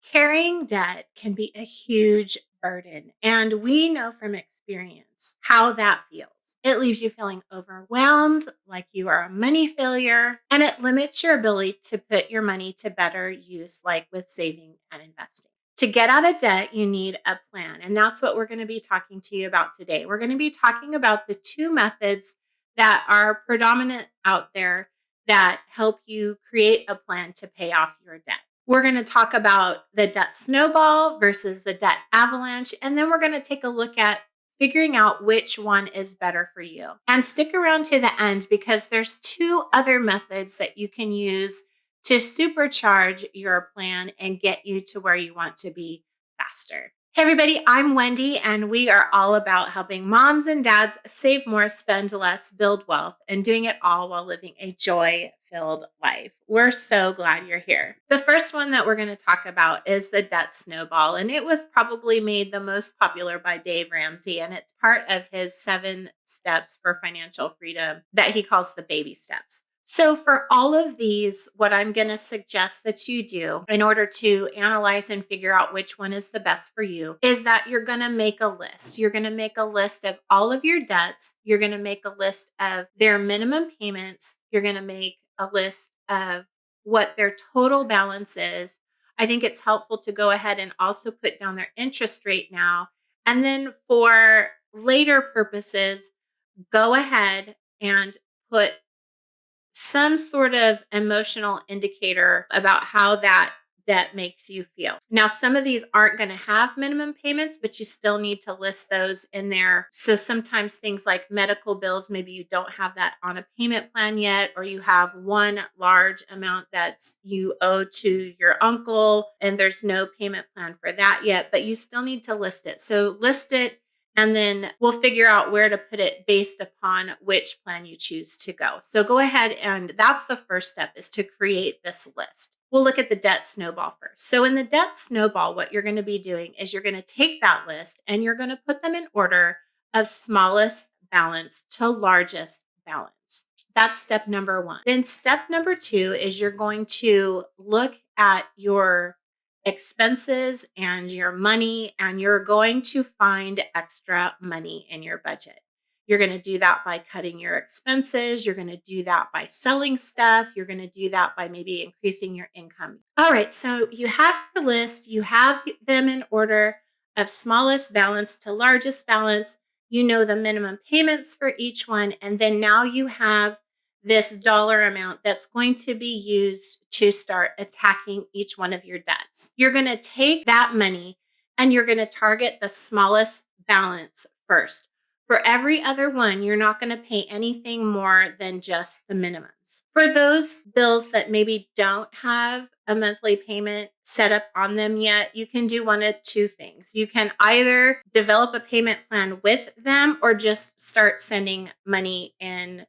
Carrying debt can be a huge burden, and we know from experience how that feels. It leaves you feeling overwhelmed, like you are a money failure, and it limits your ability to put your money to better use, like with saving and investing. To get out of debt, you need a plan, and that's what we're going to be talking to you about today. We're going to be talking about the two methods that are predominant out there that help you create a plan to pay off your debt. We're going to talk about the debt snowball versus the debt avalanche, and then we're going to take a look at figuring out which one is better for you. And stick around to the end because there's two other methods that you can use to supercharge your plan and get you to where you want to be faster. Hey everybody, I'm Wendy, and we are all about helping moms and dads save more, spend less, build wealth, and doing it all while living a joy-filled life. We're so glad you're here. The first one that we're going to talk about is the debt snowball, and it was probably made the most popular by Dave Ramsey, and it's part of his 7 steps for financial freedom that he calls the baby steps. So for all of these, what I'm going to suggest that you do in order to analyze and figure out which one is the best for you is that you're going to make a list. You're going to make a list of all of your debts. You're going to make a list of their minimum payments. You're going to make a list of what their total balance is. I think it's helpful to go ahead and also put down their interest rate now. And then for later purposes, go ahead and put some sort of emotional indicator about how that debt makes you feel. Now, some of these aren't going to have minimum payments, but you still need to list those in there. So sometimes things like medical bills, maybe you don't have that on a payment plan yet, or you have one large amount that's you owe to your uncle and there's no payment plan for that yet, but you still need to list it. So list it, and then we'll figure out where to put it based upon which plan you choose to go. So go ahead, and that's the first step, is to create this list. We'll look at the debt snowball first. So in the debt snowball, what you're going to be doing is you're going to take that list and you're going to put them in order of smallest balance to largest balance. That's step number 1. Then step number 2 is you're going to look at your expenses and your money, and you're going to find extra money in your budget. You're going to do that by cutting your expenses. You're going to do that by selling stuff. You're going to do that by maybe increasing your income. All right, so you have your list. You have them in order of smallest balance to largest balance. You know the minimum payments for each one, and then now you have this dollar amount that's going to be used to start attacking each one of your debts. You're going to take that money and you're going to target the smallest balance first. For every other one, you're not going to pay anything more than just the minimums. For those bills that maybe don't have a monthly payment set up on them yet, you can do one of two things. You can either develop a payment plan with them or just start sending money in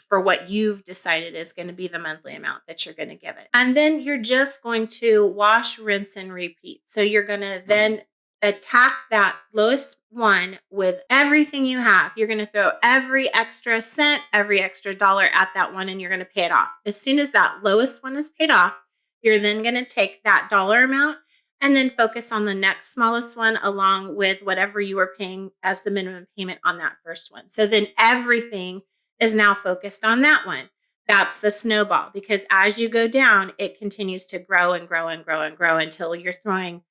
for what you've decided is going to be the monthly amount that you're going to give it. And then you're just going to wash, rinse, and repeat. So you're going to then attack that lowest one with everything you have. You're going to throw every extra cent, every extra dollar at that one, and you're going to pay it off. As soon as that lowest one is paid off, you're then going to take that dollar amount and then focus on the next smallest one along with whatever you were paying as the minimum payment on that first one. So then everything is now focused on that one. That's the snowball, because as you go down, it continues to grow and grow and grow and grow until you're throwing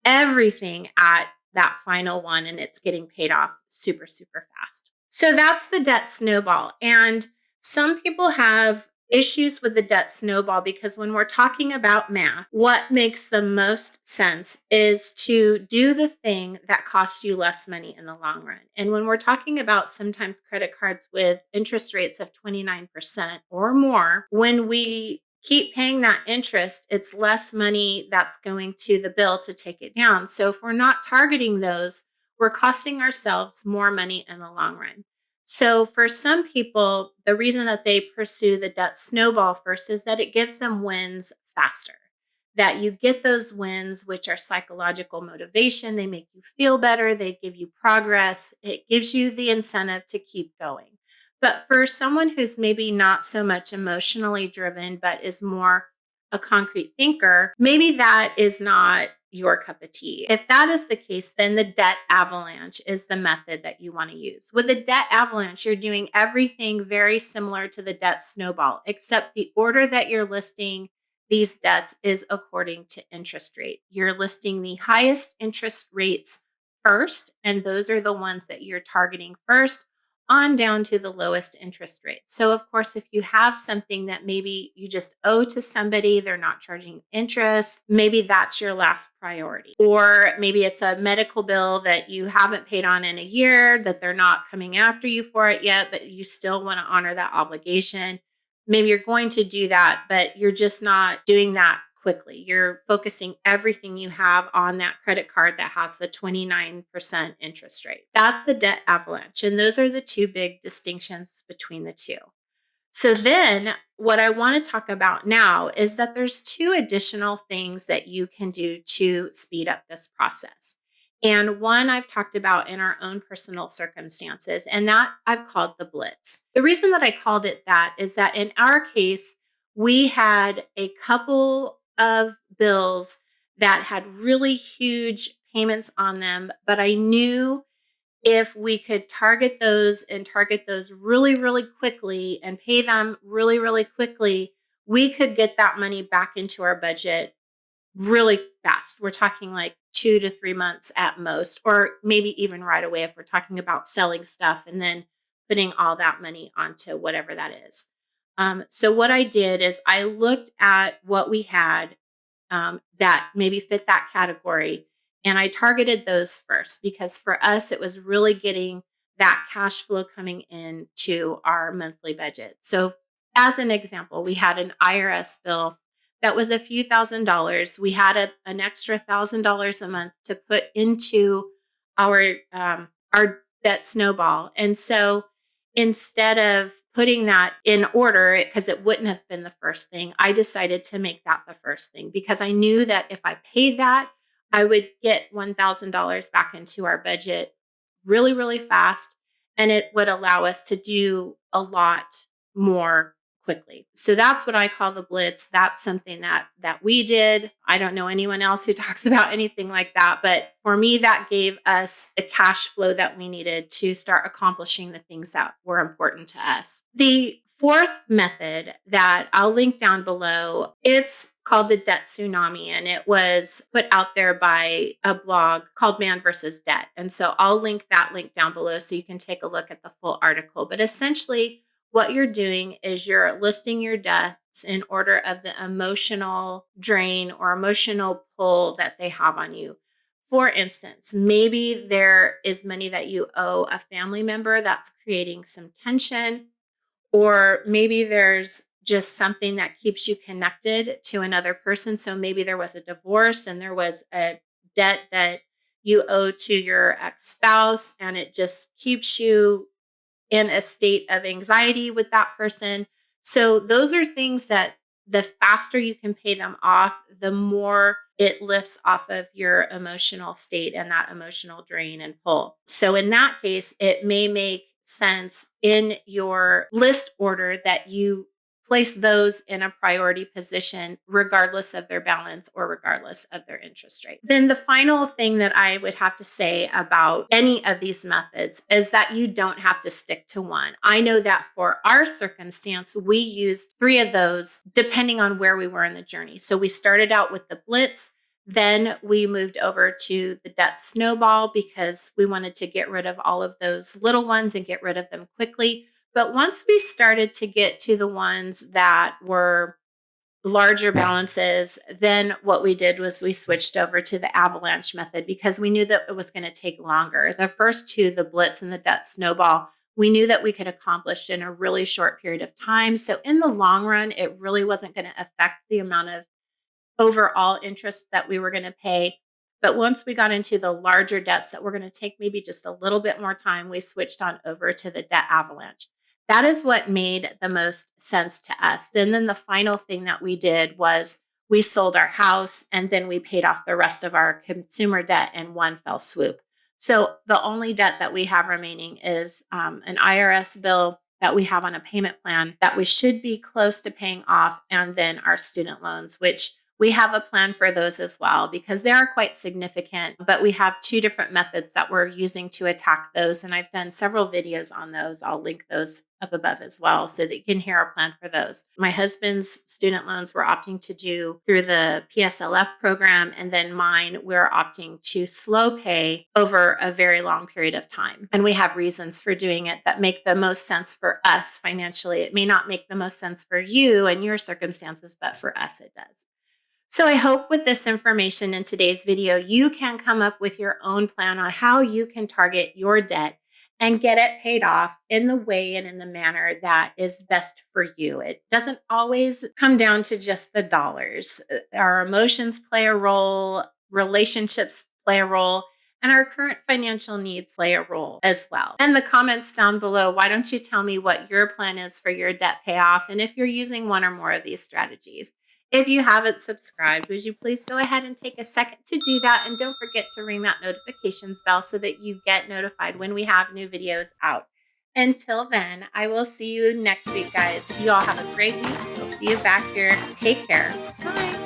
everything at that final one and it's getting paid off super, super fast. So that's the debt snowball. And some people have issues with the debt snowball because when we're talking about math, what makes the most sense is to do the thing that costs you less money in the long run. And when we're talking about sometimes credit cards with interest rates of 29% or more, when we keep paying that interest, it's less money that's going to the bill to take it down. So if we're not targeting those, we're costing ourselves more money in the long run. So for some people, the reason that they pursue the debt snowball first is that it gives them wins faster. That you get those wins, which are psychological motivation. They make you feel better. They give you progress. It gives you the incentive to keep going. But for someone who's maybe not so much emotionally driven, but is more a concrete thinker, maybe that is not your cup of tea. If that is the case, then the debt avalanche is the method that you want to use. With the debt avalanche, you're doing everything very similar to the debt snowball, except the order that you're listing these debts is according to interest rate. You're listing the highest interest rates first, and those are the ones that you're targeting first on down to the lowest interest rate. So, of course, if you have something that maybe you just owe to somebody, they're not charging interest, maybe that's your last priority. Or maybe it's a medical bill that you haven't paid on in a year, that they're not coming after you for it yet, but you still want to honor that obligation. Maybe you're going to do that, but you're just not doing that quickly. You're focusing everything you have on that credit card that has the 29% interest rate. That's the debt avalanche. And those are the two big distinctions between the two. So then what I want to talk about now is that there's two additional things that you can do to speed up this process. And one I've talked about in our own personal circumstances, and that I've called the Blitz. The reason that I called it that is that in our case, we had a couple of bills that had really huge payments on them, but I knew if we could target those and target those really, really quickly and pay them really, really quickly, we could get that money back into our budget really fast. We're talking like 2 to 3 months at most, or maybe even right away if we're talking about selling stuff and then putting all that money onto whatever that is. So, what I did is I looked at what we had that maybe fit that category. And I targeted those first because for us, it was really getting that cash flow coming in to our monthly budget. So, as an example, we had an IRS bill that was a few $1,000s. We had an extra $1,000 a month to put into our debt snowball. And so instead of putting that in order, because it wouldn't have been the first thing, I decided to make that the first thing because I knew that if I paid that, I would get $1,000 back into our budget really, really fast. And it would allow us to do a lot more quickly. So that's what I call the Blitz. That's something that we did. I don't know anyone else who talks about anything like that, but for me that gave us the cash flow that we needed to start accomplishing the things that were important to us. The fourth method that I'll link down below, it's called the Debt Tsunami, and it was put out there by a blog called Man versus Debt. And so I'll link that link down below so you can take a look at the full article. But essentially, what you're doing is you're listing your debts in order of the emotional drain or emotional pull that they have on you. For instance, maybe there is money that you owe a family member that's creating some tension, or maybe there's just something that keeps you connected to another person. So maybe there was a divorce and there was a debt that you owe to your ex spouse, and it just keeps you in a state of anxiety with that person. So those are things that the faster you can pay them off, the more it lifts off of your emotional state and that emotional drain and pull. So in that case, it may make sense in your list order that you place those in a priority position, regardless of their balance or regardless of their interest rate. Then the final thing that I would have to say about any of these methods is that you don't have to stick to one. I know that for our circumstance, we used 3 of those depending on where we were in the journey. So we started out with the Blitz. Then we moved over to the Debt Snowball because we wanted to get rid of all of those little ones and get rid of them quickly. But once we started to get to the ones that were larger balances, then what we did was we switched over to the avalanche method because we knew that it was going to take longer. The first two, the Blitz and the Debt Snowball, we knew that we could accomplish in a really short period of time. So in the long run, it really wasn't going to affect the amount of overall interest that we were going to pay. But once we got into the larger debts that were going to take maybe just a little bit more time, we switched on over to the debt avalanche. That is what made the most sense to us. And then the final thing that we did was we sold our house and then we paid off the rest of our consumer debt in one fell swoop. So the only debt that we have remaining is an IRS bill that we have on a payment plan that we should be close to paying off, and then our student loans, which We have a plan for those as well because they are quite significant, but we have two different methods that we're using to attack those. And I've done several videos on those. I'll link those up above as well so that you can hear our plan for those. My husband's student loans we're opting to do through the PSLF program, and then mine we're opting to slow pay over a very long period of time. And we have reasons for doing it that make the most sense for us financially. It may not make the most sense for you and your circumstances, but for us it does. So I hope with this information in today's video, you can come up with your own plan on how you can target your debt and get it paid off in the way and in the manner that is best for you. It doesn't always come down to just the dollars. Our emotions play a role, relationships play a role, and our current financial needs play a role as well. And the comments down below, why don't you tell me what your plan is for your debt payoff and if you're using one or more of these strategies? If you haven't subscribed, would you please go ahead and take a second to do that? And don't forget to ring that notifications bell so that you get notified when we have new videos out. Until then, I will see you next week, guys. You all have a great week. We'll see you back here. Take care. Bye.